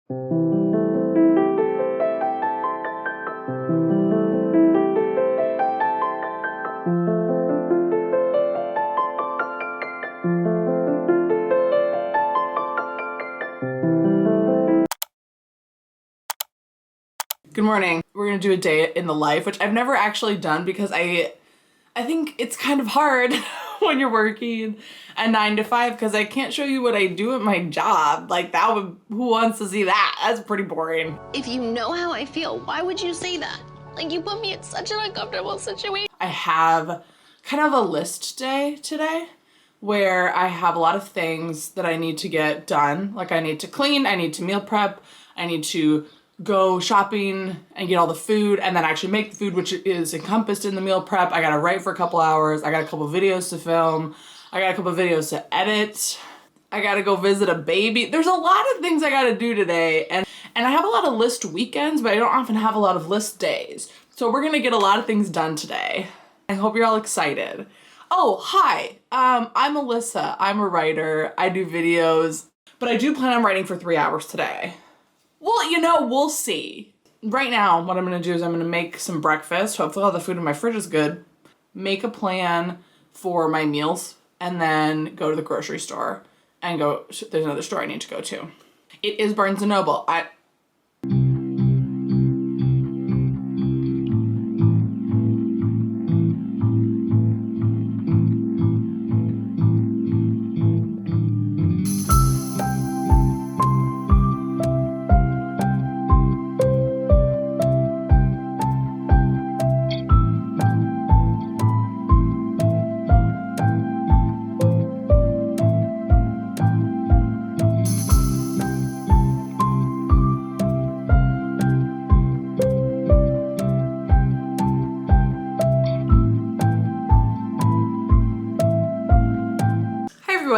Good morning. We're gonna do a day in the life, which I've never actually done because I think it's kind of hard when you're working a 9 to 5 because I can't show you what I do at my job. Like that would, who wants to see that? That's pretty boring. If you know how I feel, why would you say that? Like, you put me in such an uncomfortable situation. I have kind of a list day today where I have a lot of things that I need to get done. Like I need to clean, I need to meal prep, I need to go shopping and get all the food and then actually make the food, which is encompassed in the meal prep. I gotta write for a couple hours. I got a couple videos to film. I got a couple videos to edit. I gotta go visit a baby. There's a lot of things I gotta do today, and I have a lot of list weekends, but I don't often have a lot of list days. So we're gonna get a lot of things done today. I hope you're all excited. Oh, hi, I'm Alyssa. I'm a writer. I do videos, but I do plan on writing for 3 hours today. Well, you know, we'll see. Right now, what I'm gonna do is I'm gonna make some breakfast. Hopefully all the food in my fridge is good. Make a plan for my meals and then go to the grocery store and go, there's another store I need to go to. It is Barnes & Noble.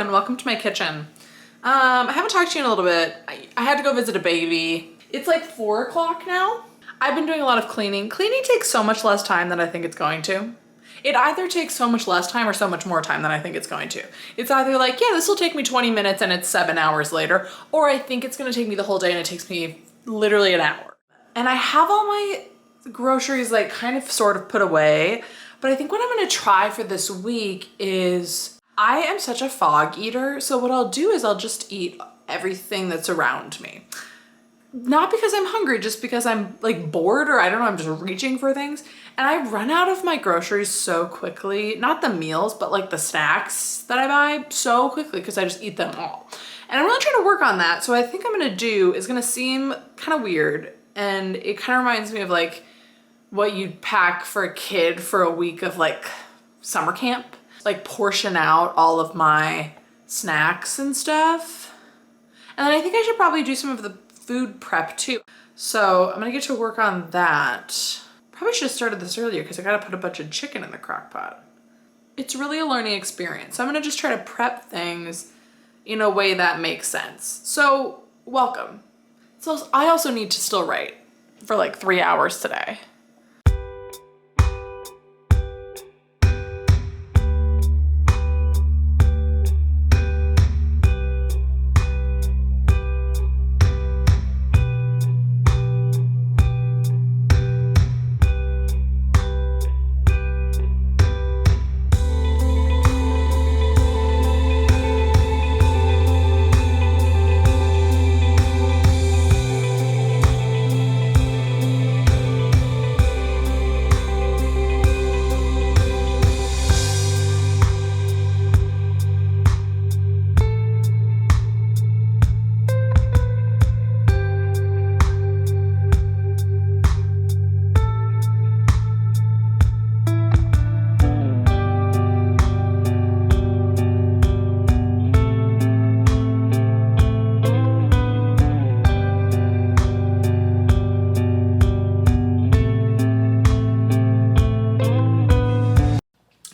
Welcome to my kitchen. I haven't talked to you in a little bit. I had to go visit a baby. It's like 4 o'clock now. I've been doing a lot of cleaning. Cleaning takes so much less time than I think it's going to. It either takes so much less time or so much more time than I think it's going to. It's either like, yeah, this will take me 20 minutes and it's 7 hours later, or I think it's gonna take me the whole day and it takes me literally an hour. And I have all my groceries like kind of sort of put away, but I think what I'm gonna try for this week is I am such a fog eater, so what I'll do is I'll just eat everything that's around me. Not because I'm hungry, just because I'm like bored or I don't know, I'm just reaching for things. And I run out of my groceries so quickly, not the meals, but like the snacks that I buy so quickly because I just eat them all. And I'm really trying to work on that. So what I think I'm gonna do is gonna seem kind of weird. And it kind of reminds me of like what you'd pack for a kid for a week of like summer camp. Like portion out all of my snacks and stuff. And then I think I should probably do some of the food prep too. So I'm gonna get to work on that. Probably should have started this earlier because I gotta put a bunch of chicken in the crock pot. It's really a learning experience. So I'm gonna just try to prep things in a way that makes sense. So welcome. So I also need to still write for like 3 hours today.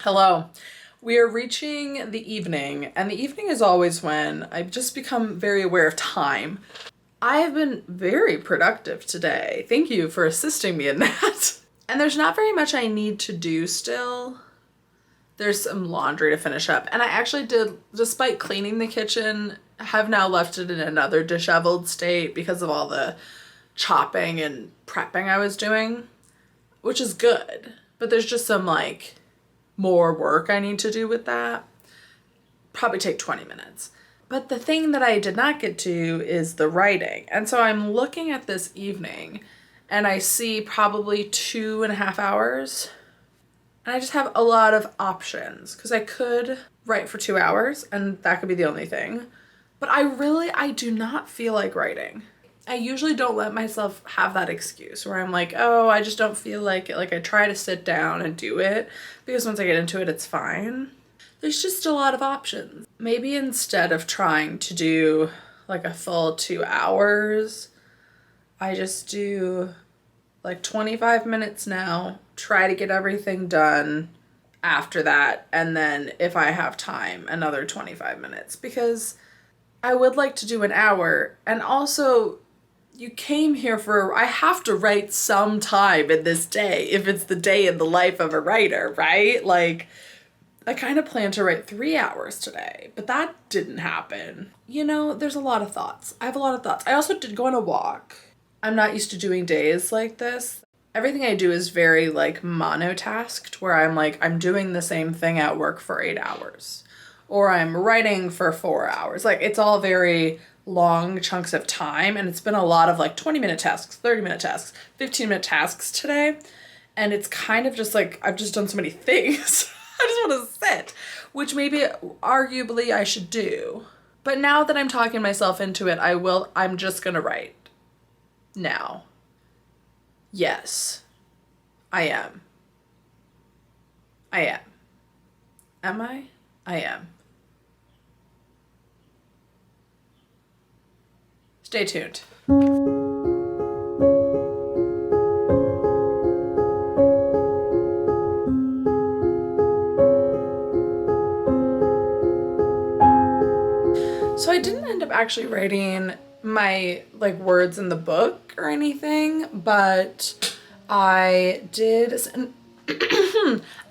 Hello. We are reaching the evening, and the evening is always when I've just become very aware of time. I have been very productive today. Thank you for assisting me in that. And there's not very much I need to do still. There's some laundry to finish up. And I actually did, despite cleaning the kitchen, have now left it in another disheveled state because of all the chopping and prepping I was doing, which is good. But there's just some like more work I need to do with that. Probably take 20 minutes. But the thing that I did not get to is the writing. And so I'm looking at this evening and I see probably 2.5 hours. And I just have a lot of options because I could write for 2 hours and that could be the only thing. But I do not feel like writing. I usually don't let myself have that excuse where I'm like, oh, I just don't feel like it. Like I try to sit down and do it because once I get into it, it's fine. There's just a lot of options. Maybe instead of trying to do like a full 2 hours, I just do like 25 minutes now, try to get everything done after that, and then if I have time, another 25 minutes because I would like to do an hour. And also, you came here for, I have to write some time in this day if it's the day in the life of a writer, right? Like, I kind of planned to write 3 hours today, but that didn't happen. You know, there's a lot of thoughts. I have a lot of thoughts. I also did go on a walk. I'm not used to doing days like this. Everything I do is very like monotasked where I'm like, I'm doing the same thing at work for 8 hours or I'm writing for 4 hours. Like it's all very long chunks of time and it's been a lot of like 20-minute tasks, 30-minute tasks, 15-minute tasks today. And it's kind of just like, I've just done so many things. I just want to sit, which maybe arguably I should do. But now that I'm talking myself into it, I'm just going to write now. Yes, I am. I am. Am I? I am. Stay tuned. So I didn't end up actually writing my like words in the book or anything, but I did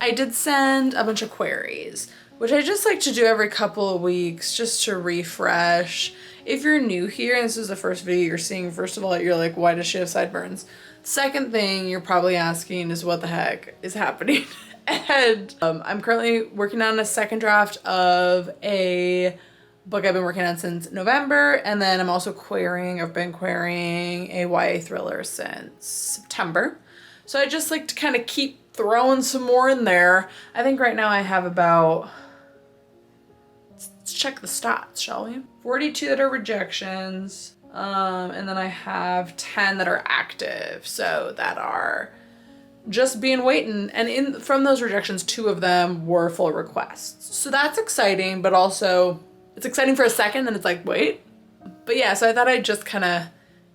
I did send a bunch of queries, which I just like to do every couple of weeks just to refresh. If you're new here and this is the first video you're seeing, first of all, you're like, why does she have sideburns? Second thing you're probably asking is what the heck is happening? And I'm currently working on a second draft of a book I've been working on since November, and then I'm also I've been querying a YA thriller since September. So I just like to kind of keep throwing some more in there. I think right now I have about, let's check the stats, shall we? 42 that are rejections, and then I have 10 that are active, so that are just being waiting. And from those rejections, 2 of them were full requests. So that's exciting, but also it's exciting for a second, then it's like, wait. But yeah, so I thought I'd just kind of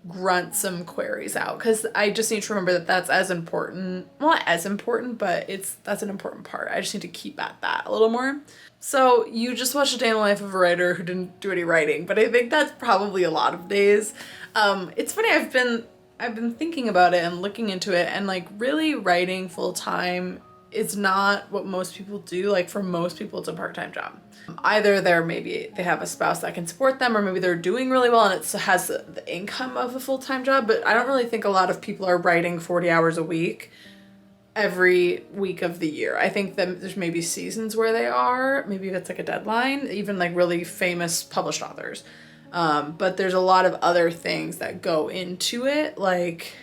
grunt some queries out because I just need to remember that that's as important. Well, not as important, but that's an important part. I just need to keep at that a little more. So you just watched a day in the life of a writer who didn't do any writing, but I think that's probably a lot of days. It's funny, I've been thinking about it and looking into it, and like really writing full time is not what most people do. Like for most people, it's a part-time job. Either they have a spouse that can support them, or maybe they're doing really well and it has the income of a full-time job. But I don't really think a lot of people are writing 40 hours a week every week of the year. I think that there's maybe seasons where they are, maybe if it's like a deadline, even like really famous published authors. But there's a lot of other things that go into it, like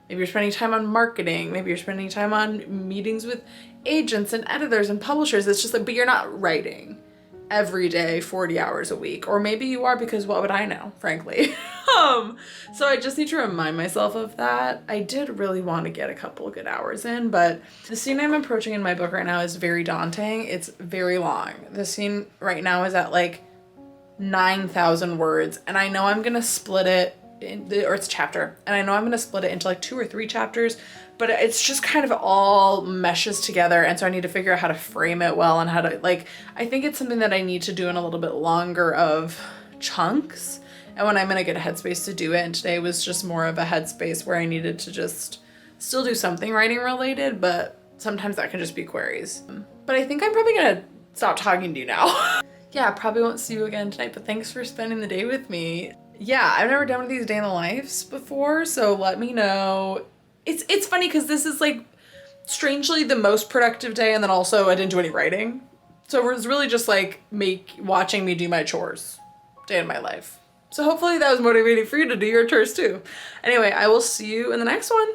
maybe you're spending time on marketing, maybe you're spending time on meetings with agents and editors and publishers. It's just like, but you're not writing every day 40 hours a week, or maybe you are, because what would I know, frankly. So I just need to remind myself of that. I did really want to get a couple of good hours in, but the scene I'm approaching in my book right now is very daunting. It's very long. The scene right now is at like 9,000 words, and I know I'm gonna split it or it's a chapter, and I know I'm gonna split it into like 2 or 3 chapters, but it's just kind of all meshes together, and so I need to figure out how to frame it well and how to, like, I think it's something that I need to do in a little bit longer of chunks, and when I'm in a good headspace to do it. And today was just more of a headspace where I needed to just still do something writing related, but sometimes that can just be queries. But I think I'm probably gonna stop talking to you now. yeah, I probably won't see you again tonight, but thanks for spending the day with me. Yeah, I've never done one of these day in the lives before, so let me know. It's funny because this is like strangely the most productive day, and then also I didn't do any writing. So it was really just like watching me do my chores day in my life. So hopefully that was motivating for you to do your chores too. Anyway, I will see you in the next one.